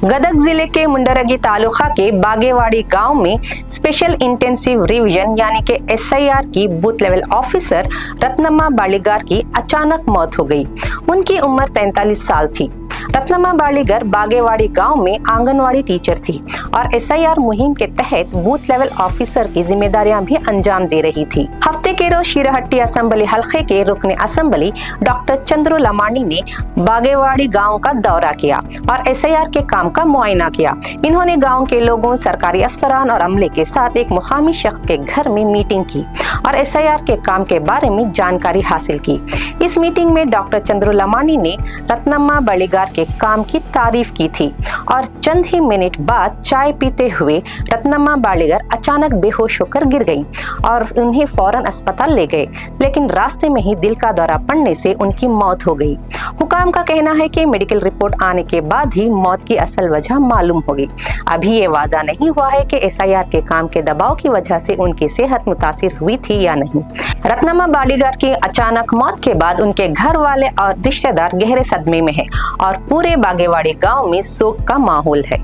गदग जिले के मुंडरगी तालुका के बागेवाड़ी गांव में स्पेशल इंटेंसिव रिवीजन यानी कि SIR की बूथ लेवल ऑफिसर रत्नम्मा बालीगर की अचानक मौत हो गई। उनकी उम्र 43 साल थी। रत्नम्मा बालीगर बागेवाड़ी गांव में आंगनवाड़ी टीचर थी और SIR मुहिम के तहत बूथ लेवल ऑफिसर की जिम्मेदारियां भी अंजाम दे रही थी। हफ्ते के रोज शीरहट्टी असेंबली हल्के के रुकने असेंबली डॉक्टर चंद्रू लमानी ने बागेवाड़ी गांव का दौरा किया और SIR के काम का मुआयना किया। इन्होंने गांव के लोगों, सरकारी अफसरान और अमले के साथ एक मुकामी शख्स के घर में मीटिंग की और SIR के काम के बारे में जानकारी हासिल की। इस मीटिंग में डॉक्टर चंद्रू लमानी ने रत्नम्मा बालीगर के काम की तारीफ की थी और चंद ही मिनट बाद चाय पीते हुए रत्नम्मा बालीगर अचानक बेहोश होकर गिर गईं और उन्हें फौरन अस्पताल ले गए, लेकिन रास्ते में ही दिल का दौरा पड़ने से उनकी मौत हो गई। हुकाम का कहना है कि मेडिकल रिपोर्ट आने के बाद ही मौत की असल वजह मालूम होगी। अभी ये वाज़ा नहीं हुआ है कि SIR के काम के दबाव की वजह से उनकी सेहत मुतासिर हुई थी या नहीं। रत्नम्मा बालीगर की अचानक मौत के बाद उनके घर वाले और रिश्तेदार गहरे सदमे में हैं और पूरे बागेवाड़ी गांव में शोक का माहौल है।